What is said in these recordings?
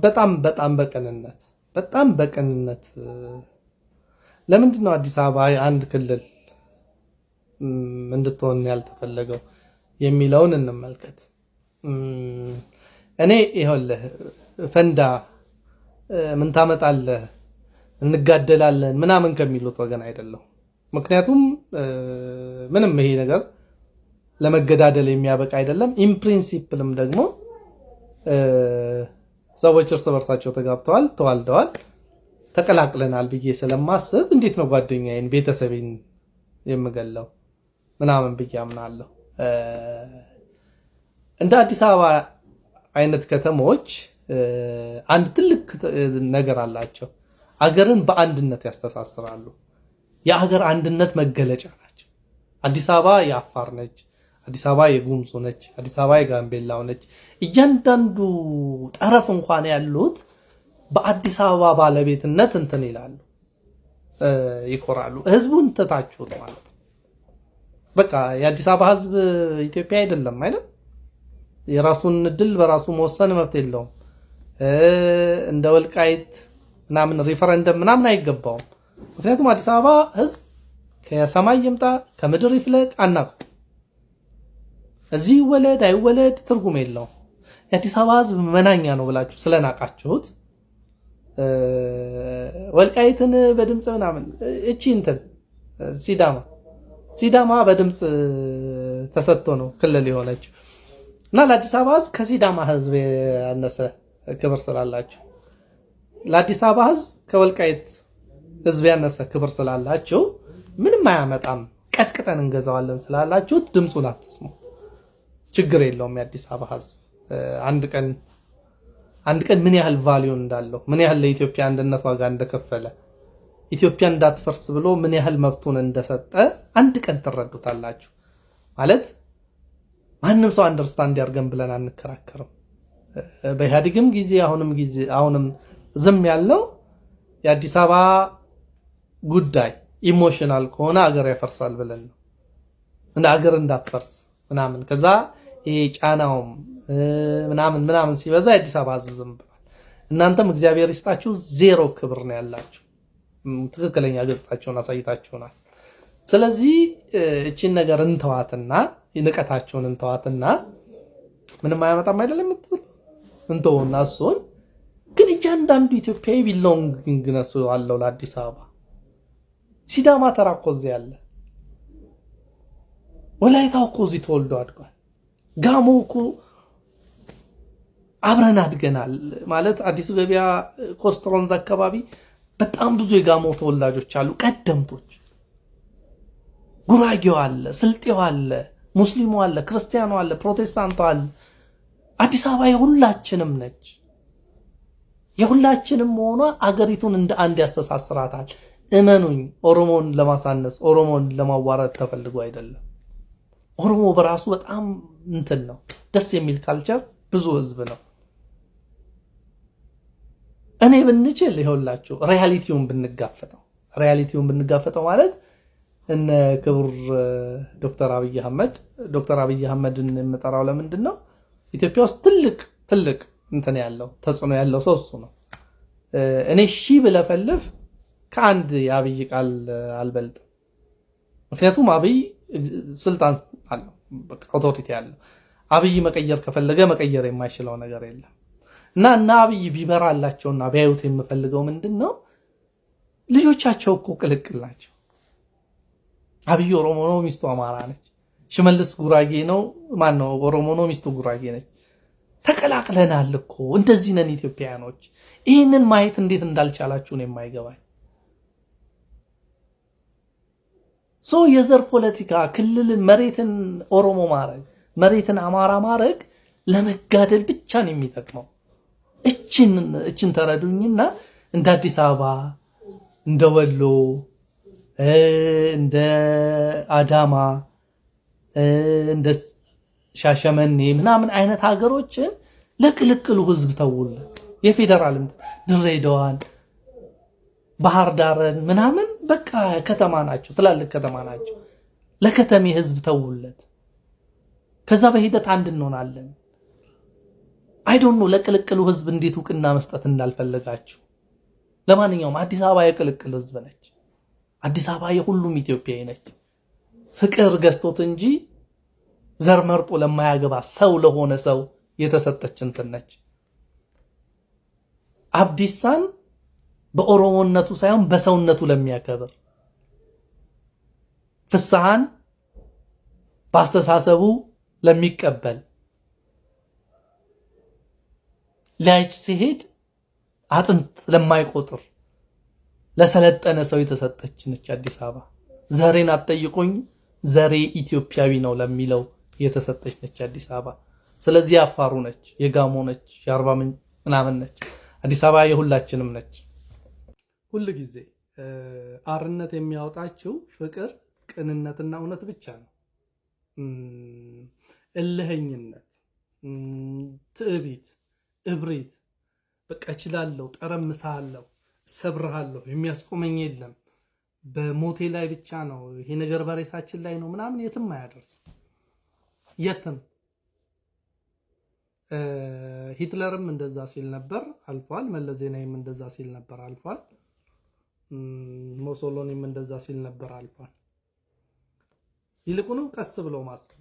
በጣም በቅንነት ለምንድን ነው አዲስ አበባ አንድ ክልል እንድትሆን ያልተፈለገው የሚለውን እንመልከት። እኔ ይኸውልህ ፈንዳ ምን ታመጣለህ እንጋደላለን ምናምን ከሚሉት ወገን አይደለሁ። ምክንያቱም ምንም ይሄ ነገር ለመገዳደል የሚያበቃ አይደለም። ኢን ፕሪንሲፕልም ደግሞ ሰዎች እርስ በርሳቸው ተጋብተዋል፣ ተዋልደዋል፣ ተቀላቅለናል ብዬ ስለማስብ እንዴት ነው ጓደኛዬን ቤተሰቤን የምገለው ምናምን ብዬ አምናለሁ። እንደ አዲስ አበባ አይነት ከተሞች አንድ ትልቅ ነገር አላቸው። አገርን በአንድነት ያስተሳስራሉ። የአገር አንድነት መገለጫ ናቸው። አዲስ አበባ የአፋር ነች፣ አዲስ አበባ የጉምዙ ነች፣ አዲስ አበባ የጋምቤላው ነች። እያንዳንዱ ጠረፍ እንኳን ያሉት በአዲስ አበባ ባለቤትነት እንትን ይላሉ፣ ይኮራሉ። ህዝቡን ተታችሁት ማለት ነው። በቃ የአዲስ አበባ ህዝብ ኢትዮጵያ አይደለም አይደል? የራሱን እድል በራሱ መወሰን መብት የለውም። እንደ ወልቃይት ምናምን ሪፈረንደም ምናምን አይገባውም። ምክንያቱም አዲስ አበባ ህዝብ ከሰማይ ይምጣ ከምድር ይፍለቅ አናውቅም። እዚህ ይወለድ አይወለድ ትርጉም የለውም። የአዲስ አበባ ህዝብ መናኛ ነው ብላችሁ ስለናቃችሁት ወልቃይትን በድምጽ ምናምን እቺ እንትን ሲዳማ በድምጽ ተሰጥቶ ነው ክልል የሆነችው እና ለአዲስ አበባ ህዝብ ከሲዳማ ህዝብ ያነሰ ክብር ስላላችሁ፣ ለአዲስ አበባ ህዝብ ከወልቃይት ህዝብ ያነሰ ክብር ስላላችሁ ምንም አያመጣም ቀጥቅጠን እንገዛዋለን ስላላችሁት ድምጹን አትስሙ። ችግር የለውም። የአዲስ አበባ ህዝብ አንድ ቀን ምን ያህል ቫልዩ እንዳለው ምን ያህል ለኢትዮጵያ አንድነት ዋጋ እንደከፈለ ኢትዮጵያ እንዳትፈርስ ብሎ ምን ያህል መብቱን እንደሰጠ አንድ ቀን ትረዱታላችሁ። ማለት ማንም ሰው አንደርስታንድ ያርገን ብለን አንከራከርም። በኢህአዴግም ጊዜ አሁንም ዝም ያልነው የአዲስ አበባ ጉዳይ ኢሞሽናል ከሆነ አገር ያፈርሳል ብለን ነው። እንደ አገር እንዳትፈርስ ምናምን ከዛ ይሄ ጫናውም ምናምን ሲበዛ የአዲስ አበባ ህዝብ ዝም ብሏል። እናንተም እግዚአብሔር ይስጣችሁ ዜሮ ክብር ነው ያላችሁ። ትክክለኛ ገጽታቸውን አሳይታችሁናል። ስለዚህ እቺን ነገር እንተዋትና ንቀታቸውን እንተዋትና ምንም አያመጣም አይደለም እንተውና እሱን ግን እያንዳንዱ ኢትዮጵያዊ ቢሎንግነሱ አለው ለአዲስ አበባ። ሲዳማ ተራ እኮ እዚህ ያለ፣ ወላይታው እኮ እዚህ ተወልዶ አድጓል። ጋሞ እኮ አብረን አድገናል። ማለት አዲሱ ገበያ ኮስትሮንዝ አካባቢ በጣም ብዙ የጋሞ ተወላጆች አሉ፣ ቀደምቶች። ጉራጌው አለ፣ ስልጤው አለ፣ ሙስሊሙ አለ፣ ክርስቲያኑ አለ፣ ፕሮቴስታንቱ አለ። አዲስ አበባ የሁላችንም ነች። የሁላችንም መሆኗ አገሪቱን እንደ አንድ ያስተሳስራታል። እመኑኝ፣ ኦሮሞን ለማሳነስ ኦሮሞን ለማዋረድ ተፈልጎ አይደለም። ኦሮሞ በራሱ በጣም እንትን ነው፣ ደስ የሚል ካልቸር፣ ብዙ ህዝብ ነው። እኔ ብንችል ይኸውላችሁ ሪያሊቲውን ብንጋፈጠው ማለት እነ ክቡር ዶክተር አብይ አህመድን የምጠራው ለምንድን ነው? ኢትዮጵያ ውስጥ ትልቅ እንትን ያለው ተጽዕኖ ያለው ሰው እሱ ነው። እኔ ብለፈልፍ ከአንድ የአብይ ቃል አልበልጥም። ምክንያቱም አብይ ስልጣን አለው፣ አውቶሪቲ አለው። አብይ መቀየር ከፈለገ መቀየር የማይችለው ነገር የለም። እና አብይ ቢበራላቸውና ቢያዩት የምፈልገው ምንድን ነው? ልጆቻቸው እኮ ቅልቅል ናቸው። አብይ ኦሮሞ ነው፣ ሚስቱ አማራ ነች። ሽመልስ ጉራጌ ነው፣ ማነው ኦሮሞ ነው፣ ሚስቱ ጉራጌ ነች። ተቀላቅለናል እኮ እንደዚህ ነን ኢትዮጵያውያኖች። ይህንን ማየት እንዴት እንዳልቻላችሁ ነው የማይገባኝ። የዘር ፖለቲካ ክልልን መሬትን ኦሮሞ ማድረግ መሬትን አማራ ማድረግ ለመጋደል ብቻ ነው የሚጠቅመው። እችን ተረዱኝና እንደ አዲስ አበባ እንደ ወሎ እንደ አዳማ እንደ ሻሸመኔ ምናምን አይነት ሀገሮችን ለቅልቅሉ ህዝብ ተውል። የፌደራል ድሬዳዋን ባህር ዳርን ምናምን በቃ ከተማ ናቸው፣ ትላልቅ ከተማ ናቸው። ለከተሜ ህዝብ ተውለት። ከዛ በሂደት አንድ እንሆናለን። አይዶን ነው ለቅልቅሉ ህዝብ እንዴት እውቅና መስጠት እንዳልፈለጋችሁ። ለማንኛውም አዲስ አበባ የቅልቅል ህዝብ ነች። አዲስ አበባ የሁሉም ኢትዮጵያዊ ነች። ፍቅር ገዝቶት እንጂ ዘር መርጦ ለማያገባ ሰው ለሆነ ሰው የተሰጠች እንትን ነች። አብዲሳን በኦሮሞነቱ ሳይሆን በሰውነቱ ለሚያከብር፣ ፍስሐን በአስተሳሰቡ ለሚቀበል፣ ላይች ሲሄድ አጥንት ለማይቆጥር ለሰለጠነ ሰው የተሰጠች ነች አዲስ አበባ። ዘሬን አትጠይቁኝ ዘሬ ኢትዮጵያዊ ነው ለሚለው የተሰጠች ነች አዲስ አበባ። ስለዚህ አፋሩ ነች፣ የጋሞ ነች፣ የአርባ ምንጭ ምናምን ነች። አዲስ አበባ የሁላችንም ነች። ሁል ጊዜ አርነት የሚያወጣችው ፍቅር፣ ቅንነትና እውነት ብቻ ነው። እልህኝነት፣ ትዕቢት፣ እብሪት፣ በቃ እችላለሁ፣ ጠረምሳለሁ፣ ሰብርሃለሁ፣ የሚያስቆመኝ የለም፣ በሞቴ ላይ ብቻ ነው፣ ይሄ ነገር በሬሳችን ላይ ነው ምናምን የትም አያደርስም። የትም ሂትለርም እንደዛ ሲል ነበር አልፏል። መለስ ዜናዊም እንደዛ ሲል ነበር አልፏል። ሞሶሎኒም እንደዛ ሲል ነበር አልፏል። ይልቁንም ቀስ ብሎ ማሰብ፣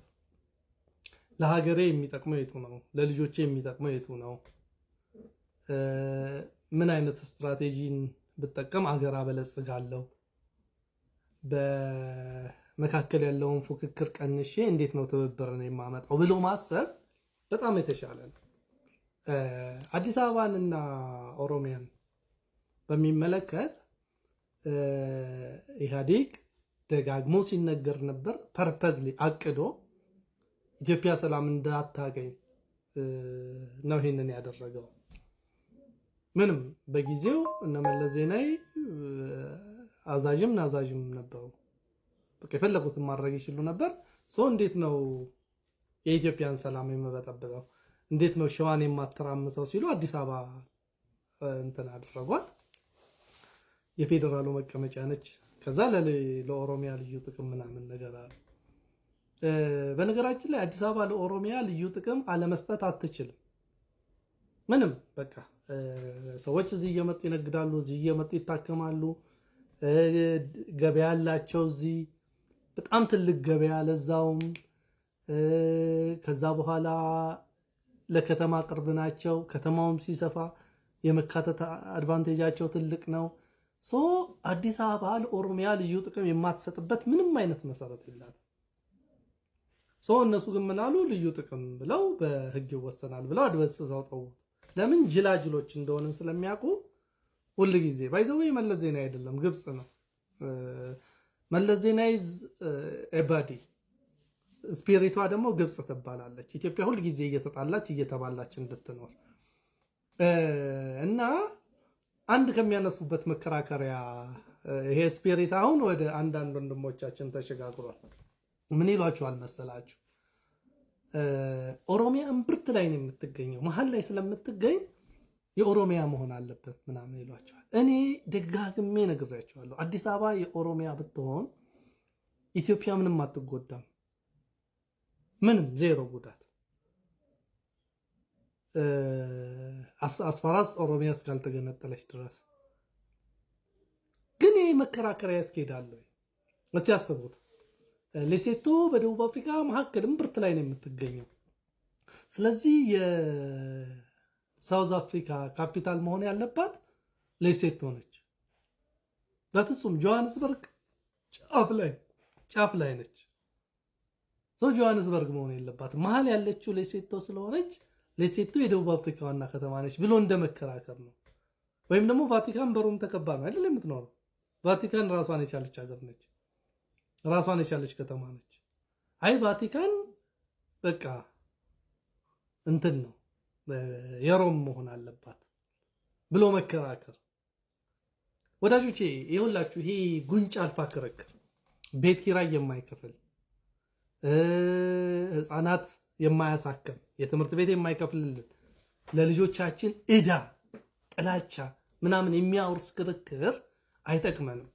ለሀገሬ የሚጠቅመው የቱ ነው? ለልጆቼ የሚጠቅመው የቱ ነው? ምን አይነት ስትራቴጂን ብጠቀም አገር አበለጽጋለሁ? በመካከል ያለውን ፉክክር ቀንሼ እንዴት ነው ትብብርን የማመጣው ብሎ ማሰብ በጣም የተሻለ ነው። አዲስ አበባንና ኦሮሚያን በሚመለከት ኢህአዴግ ደጋግሞ ሲነገር ነበር። ፐርፐዝሊ አቅዶ ኢትዮጵያ ሰላም እንዳታገኝ ነው ይሄንን ያደረገው። ምንም በጊዜው እነ መለስ ዜናዊ አዛዥም ናዛዥም ነበሩ። በቃ የፈለጉትን ማድረግ ይችሉ ነበር። እንዴት ነው የኢትዮጵያን ሰላም የመበጠበጠው? እንዴት ነው ሸዋን የማተራምሰው ሲሉ አዲስ አበባ እንትን አደረጓት። የፌዴራሉ መቀመጫ ነች። ከዛ ለኦሮሚያ ልዩ ጥቅም ምናምን ነገር አለ። በነገራችን ላይ አዲስ አበባ ለኦሮሚያ ልዩ ጥቅም አለመስጠት አትችልም። ምንም በቃ ሰዎች እዚህ እየመጡ ይነግዳሉ፣ እዚህ እየመጡ ይታከማሉ። ገበያ ያላቸው እዚህ በጣም ትልቅ ገበያ ለዛውም። ከዛ በኋላ ለከተማ ቅርብ ናቸው። ከተማውም ሲሰፋ የመካተት አድቫንቴጃቸው ትልቅ ነው። አዲስ አበባ ለኦሮሚያ ልዩ ጥቅም የማትሰጥበት ምንም አይነት መሰረት የላትም። እነሱ ግን ምን አሉ? ልዩ ጥቅም ብለው በህግ ይወሰናል ብለው አድበስብሰው ተውት። ለምን? ጅላጅሎች እንደሆነን ስለሚያውቁ ሁል ጊዜ ባይዘው መለስ ዜናዊ አይደለም ግብጽ ነው። መለስ ዜናዊ ኤባዲ ስፒሪቷ ደግሞ ግብጽ ትባላለች። ኢትዮጵያ ሁል ጊዜ እየተጣላች እየተባላች እንድትኖር እና አንድ ከሚያነሱበት መከራከሪያ ይሄ ስፒሪት አሁን ወደ አንዳንድ ወንድሞቻችን ተሸጋግሯል። ምን ይሏቸዋል መሰላችሁ? ኦሮሚያ እምብርት ላይ ነው የምትገኘው፣ መሀል ላይ ስለምትገኝ የኦሮሚያ መሆን አለበት ምናምን ይሏቸዋል። እኔ ደጋግሜ ነግሬያቸዋለሁ። አዲስ አበባ የኦሮሚያ ብትሆን ኢትዮጵያ ምንም አትጎዳም። ምንም ዜሮ ጉዳት። አስፋራስ ኦሮሚያ እስካልተገነጠለች ድረስ ግን ይህ መከራከሪያ ያስኬዳል። እስቲ ያስቡት። ሌሴቶ በደቡብ አፍሪካ መካከል እምብርት ላይ ነው የምትገኘው። ስለዚህ የሳውዝ አፍሪካ ካፒታል መሆን ያለባት ሌሴቶ ነች። በፍጹም ጆሃንስበርግ ጫፍ ላይ ነች። ጆሃንስበርግ መሆን የለባትም። መሀል ያለችው ሌሴቶ ስለሆነች ሌሴቶ የደቡብ አፍሪካ ዋና ከተማ ነች ብሎ እንደመከራከር ነው። ወይም ደግሞ ቫቲካን በሮም ተከባ ነው አይደል የምትኖረው። ቫቲካን ራሷን የቻለች ሀገር ነች፣ ራሷን የቻለች ከተማ ነች። አይ ቫቲካን በቃ እንትን ነው የሮም መሆን አለባት ብሎ መከራከር። ወዳጆቼ ይኸውላችሁ ይሄ ጉንጭ አልፋ ክርክር፣ ቤት ኪራይ የማይከፍል ህፃናት የማያሳክም የትምህርት ቤት የማይከፍልልን ለልጆቻችን ዕዳ ጥላቻ ምናምን የሚያወርስ ክርክር አይጠቅመንም።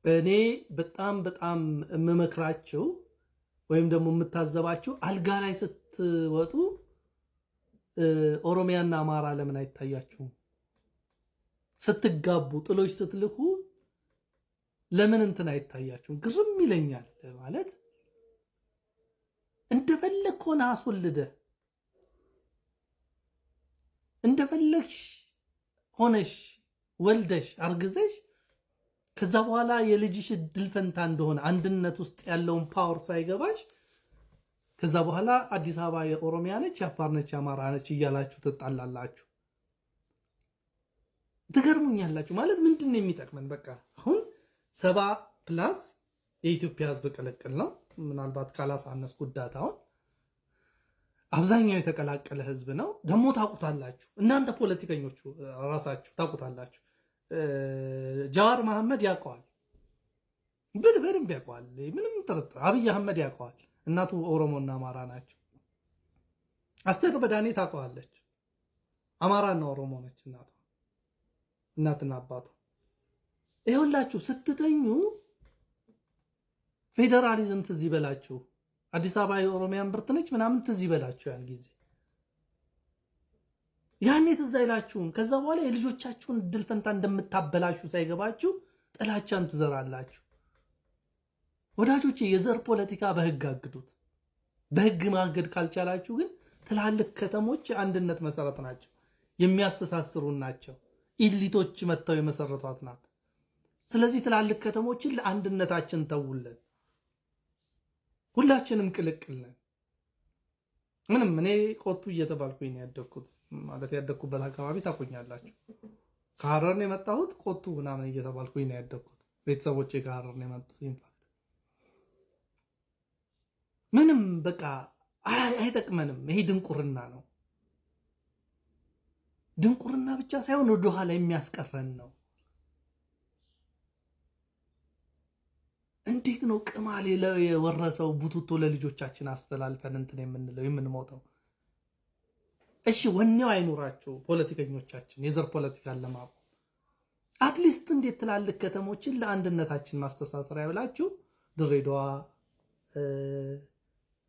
እኔ በጣም የምመክራቸው ወይም ደግሞ የምታዘባችሁ አልጋ ላይ ስትወጡ ኦሮሚያና አማራ ለምን አይታያችሁም? ስትጋቡ ጥሎች ስትልኩ ለምን እንትን አይታያችሁም? ግርም ይለኛል። ማለት እንደፈለግ ሆነ አስወልደ እንደፈለግሽ ሆነሽ ወልደሽ አርግዘሽ ከዛ በኋላ የልጅሽ እድል ፈንታ እንደሆነ አንድነት ውስጥ ያለውን ፓወር ሳይገባሽ ከዛ በኋላ አዲስ አበባ የኦሮሚያ ነች፣ የአፋር ነች፣ የአማራ ነች እያላችሁ ትጣላላችሁ። ትገርሙኛላችሁ። ማለት ምንድን ነው የሚጠቅመን? በቃ አሁን 70+ የኢትዮጵያ ህዝብ ቅልቅል ነው። ምናልባት ካላሳነስኩት ዳታውን አብዛኛው የተቀላቀለ ህዝብ ነው። ደግሞ ታውቁታላችሁ፣ እናንተ ፖለቲከኞቹ ራሳችሁ ታውቁታላችሁ። ጃዋር መሐመድ ያውቀዋል፣ በደንብ ያውቀዋል፣ ምንም ጥርጥር። አብይ አህመድ ያውቀዋል፣ እናቱ ኦሮሞና አማራ ናቸው። አስቴር በዳኔ ታውቀዋለች፣ አማራና ኦሮሞ ነች እናትና አባቷ። ይኸውላችሁ ስትተኙ ፌዴራሊዝም ትዝ ይበላችሁ፣ አዲስ አበባ የኦሮሚያን ብርት ነች ምናምን ትዝ ይበላችሁ። ያን ጊዜ ያኔ ትዝ አይላችሁም። ከዛ በኋላ የልጆቻችሁን እድል ፈንታ እንደምታበላሹ ሳይገባችሁ ጥላቻን ትዘራላችሁ። ወዳጆቼ የዘር ፖለቲካ በህግ አግዱት። በህግ ማገድ ካልቻላችሁ ግን ትላልቅ ከተሞች የአንድነት መሰረት ናቸው፣ የሚያስተሳስሩን ናቸው። ኢሊቶች መጥተው የመሰረቷት ናት። ስለዚህ ትላልቅ ከተሞችን ለአንድነታችን ተውልን። ሁላችንም ቅልቅል ነን። ምንም እኔ ቆቱ እየተባልኩኝ ነው ያደግኩት። ማለት ያደግኩበት አካባቢ ታቆኛላችሁ። ከሐረር ነው የመጣሁት። ቆቱ ምናምን እየተባልኩኝ ነው ያደግኩት። ቤተሰቦቼ ከሐረር ነው የመጡት። ኢንፋክት ምንም በቃ አይጠቅመንም። ይሄ ድንቁርና ነው። ድንቁርና ብቻ ሳይሆን ወደ ኋላ የሚያስቀረን ነው። እንዴት ነው ቅማል የወረሰው ቡቱቶ ለልጆቻችን አስተላልፈን እንትን የምንለው የምንሞተው? እሺ ወኔው አይኖራችሁ ፖለቲከኞቻችን የዘር ፖለቲካን ለማቆም አትሊስት እንዴት ትላልቅ ከተሞችን ለአንድነታችን ማስተሳሰሪያ ብላችሁ ድሬዳዋ፣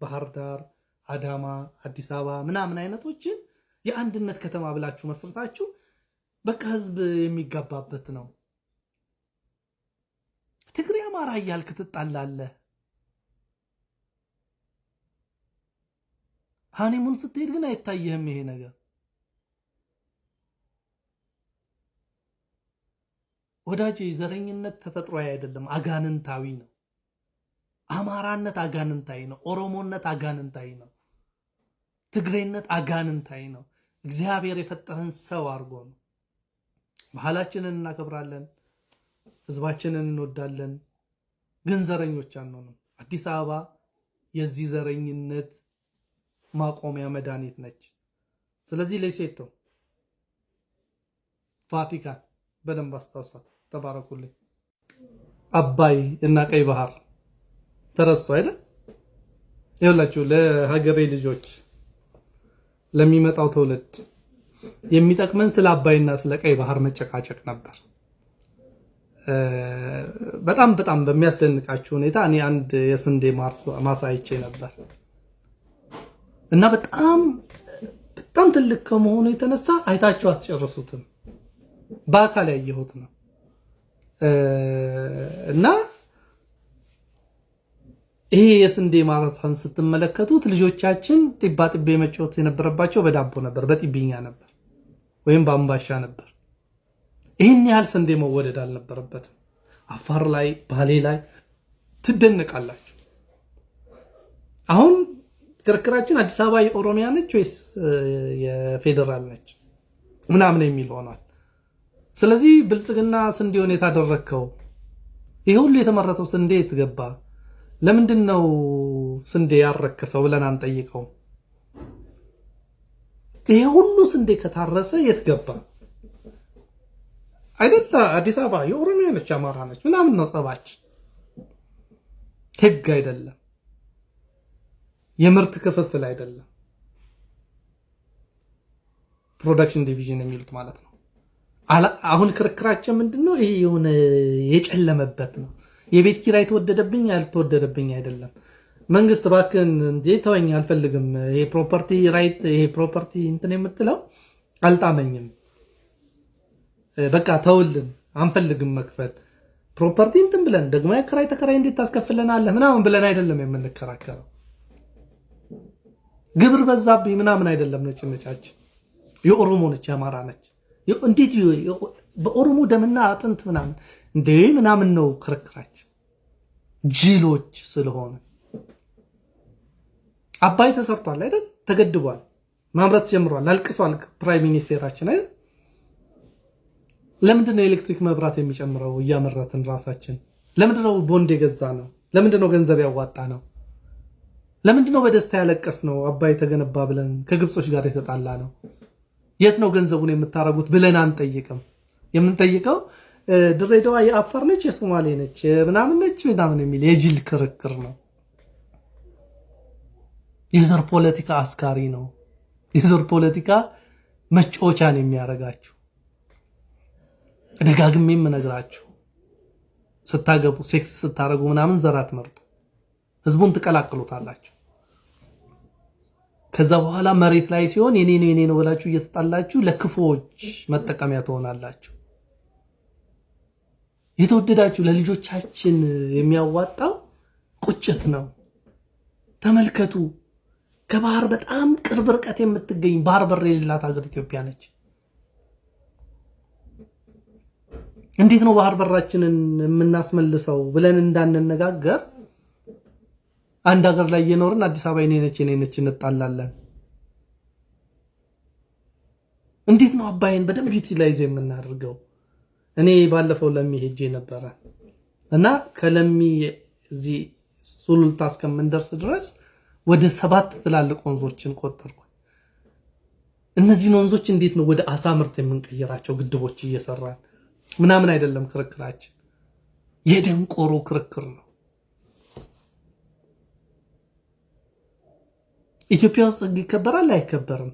ባህር ዳር፣ አዳማ፣ አዲስ አበባ ምናምን አይነቶችን የአንድነት ከተማ ብላችሁ መስርታችሁ በቃ ህዝብ የሚጋባበት ነው። ትግሬ አማራ እያልክ ትጣላለህ። ሃኒሙን ስትሄድ ግን አይታየህም ይሄ ነገር። ወዳጄ ዘረኝነት ተፈጥሯዊ አይደለም፣ አጋንንታዊ ነው። አማራነት አጋንንታዊ ነው። ኦሮሞነት አጋንንታዊ ነው። ትግሬነት አጋንንታዊ ነው። እግዚአብሔር የፈጠረን ሰው አድርጎ ነው። ባህላችንን እናከብራለን፣ ህዝባችንን እንወዳለን፣ ግን ዘረኞች አንሆንም። አዲስ አበባ የዚህ ዘረኝነት ማቆሚያ መድኃኒት ነች። ስለዚህ ለሴቶ ቫቲካን በደንብ አስታውሷት። ተባረኩልኝ። አባይ እና ቀይ ባህር ተረስቶ አይደል? ይኸውላችሁ ለሀገሬ ልጆች ለሚመጣው ትውልድ የሚጠቅመን ስለ አባይና ስለ ቀይ ባህር መጨቃጨቅ ነበር። በጣም በሚያስደንቃችሁ ሁኔታ እኔ አንድ የስንዴ ማሳ አይቼ ነበር እና በጣም ትልቅ ከመሆኑ የተነሳ አይታችሁ አትጨርሱትም። በአካል ያየሁት ነው እና ይሄ የስንዴ ማራታን ስትመለከቱት ልጆቻችን ጢባ መጫወት የነበረባቸው በዳቦ ነበር፣ በጢብኛ ነበር ወይም በአምባሻ ነበር። ይህን ያህል ስንዴ መወደድ አልነበረበትም። አፋር ላይ ባሌ ላይ ትደነቃላችሁ። አሁን ክርክራችን አዲስ አበባ የኦሮሚያ ነች ወይስ የፌደራል ነች ምናምን የሚል ሆኗል። ስለዚህ ብልጽግና ስንዴውን የታደረከው ይሄ ሁሉ የተመረተው ስንዴ የትገባ ለምንድን ነው ስንዴ ያረከሰው ብለን አንጠይቀው? ይሄ ሁሉ ስንዴ ከታረሰ የት ገባ? አይደለ አዲስ አበባ የኦሮሚያ ነች አማራ ነች ምናምን ነው ጸባችን። ህግ አይደለም፣ የምርት ክፍፍል አይደለም፣ ፕሮዳክሽን ዲቪዥን የሚሉት ማለት ነው። አሁን ክርክራችን ምንድነው? ይሄ የሆነ የጨለመበት ነው። የቤት ኪራይ ተወደደብኝ ያልተወደደብኝ አይደለም። መንግስት እባክህን እንዴ ተወኝ፣ አልፈልግም። ይሄ ፕሮፐርቲ ራይት፣ ይሄ ፕሮፐርቲ እንትን የምትለው አልጣመኝም። በቃ ተውልን፣ አንፈልግም መክፈል። ፕሮፐርቲ እንትን ብለን ደግሞ ያከራይ ተከራይ እንዴት ታስከፍለናለህ ምናምን ብለን አይደለም የምንከራከረው። ግብር በዛብኝ ምናምን አይደለም። ነጭነጫችን የኦሮሞ ነች የአማራ ነች። እንዴት በኦሮሞ ደምና አጥንት ምናምን እንዴ ምናምን ነው ክርክራችን። ጅሎች ስለሆነ አባይ ተሰርቷል አይደል? ተገድቧል፣ ማምረት ጀምሯል፣ አልቅሷል ፕራይም ሚኒስቴራችን አይደል? ለምንድነው የኤሌክትሪክ መብራት የሚጨምረው? እያመረትን ራሳችን። ለምንድነው ቦንድ የገዛ ነው? ለምንድነው ገንዘብ ያዋጣ ነው? ለምንድነው በደስታ ያለቀስ ነው? አባይ ተገነባ ብለን ከግብጾች ጋር የተጣላ ነው? የት ነው ገንዘቡን የምታረጉት ብለን አንጠይቅም። የምንጠይቀው ድሬዳዋ የአፋር ነች የሶማሌ ነች ምናምን ነች ምናምን የሚል የጅል ክርክር ነው። የዘር ፖለቲካ አስካሪ ነው። የዘር ፖለቲካ መጫወቻን የሚያረጋችሁ። ደጋግሜ የምነግራችሁ ስታገቡ ሴክስ ስታረጉ ምናምን ዘር አትመርጡ። ህዝቡን ትቀላቅሉታላችሁ። ከዛ በኋላ መሬት ላይ ሲሆን የኔ ነው ብላችሁ እየተጣላችሁ ለክፎች መጠቀሚያ ትሆናላችሁ። የተወደዳችሁ ለልጆቻችን የሚያዋጣው ቁጭት ነው። ተመልከቱ፣ ከባህር በጣም ቅርብ ርቀት የምትገኝ ባህር በር የሌላት ሀገር ኢትዮጵያ ነች። እንዴት ነው ባህር በራችንን የምናስመልሰው ብለን እንዳንነጋገር አንድ ሀገር ላይ እየኖርን አዲስ አበባ የኔ ነች እንጣላለን። እንዴት ነው አባይን በደንብ ዩቲላይዝ የምናደርገው? እኔ ባለፈው ለሚ ሄጄ ነበረ እና ከለሚ እዚህ ሱሉልታ እስከምንደርስ ድረስ ወደ 7 ትላልቅ ወንዞችን ቆጠርኩ። እነዚህን ወንዞች እንዴት ነው ወደ አሳ ምርት የምንቀይራቸው? ግድቦች እየሰራን ምናምን አይደለም ክርክራችን፣ የደንቆሮ ክርክር ነው። ኢትዮጵያ ውስጥ ሕግ ይከበራል አይከበርም?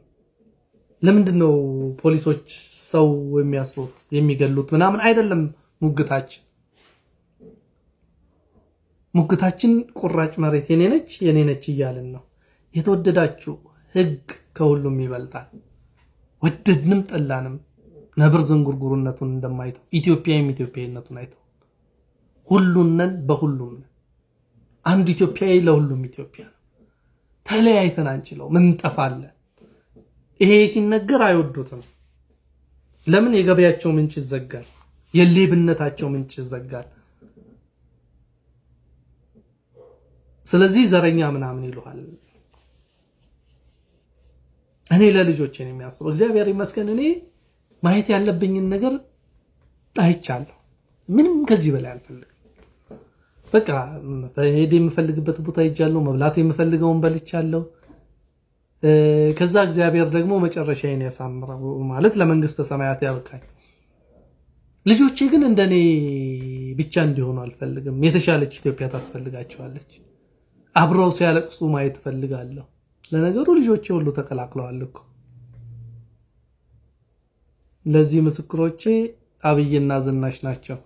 ለምንድነው ፖሊሶች ሰው የሚያስሩት የሚገሉት ምናምን አይደለም ሙግታችን። ሙግታችን ቁራጭ መሬት የኔ ነች እያልን ነው። የተወደዳችሁ ሕግ ከሁሉም ይበልጣል። ወደድንም ጠላንም ነብር ዝንጉርጉርነቱን እንደማይተው ኢትዮጵያዊነቱን አይተው ሁሉነን በሁሉም ነን። አንዱ ኢትዮጵያዊ ለሁሉም ኢትዮጵያ ነው። ተለያይተን አንችለው ምን እንጠፋለን። ይሄ ሲነገር አይወዱትም። ለምን? የገበያቸው ምንጭ ይዘጋል፣ የሌብነታቸው ምንጭ ይዘጋል። ስለዚህ ዘረኛ ምናምን ይሉሃል። እኔ ለልጆቼ ነው የሚያስበው። እግዚአብሔር ይመስገን እኔ ማየት ያለብኝን ነገር አይቻለሁ። ምንም ከዚህ በላይ አልፈልግም። በቃ ሄዴ የምፈልግበት ቦታ ሄጃለሁ። መብላት የምፈልገውን በልቻለሁ። ከዛ እግዚአብሔር ደግሞ መጨረሻዬን ያሳምረው ማለት ለመንግስተ ሰማያት ያብቃኝ። ልጆቼ ግን እንደኔ ብቻ እንዲሆኑ አልፈልግም። የተሻለች ኢትዮጵያ ታስፈልጋቸዋለች። አብረው ሲያለቅሱ ማየት ፈልጋለሁ። ለነገሩ ልጆቼ ሁሉ ተቀላቅለዋል እኮ። ለዚህ ምስክሮቼ አብይና ዝናሽ ናቸው።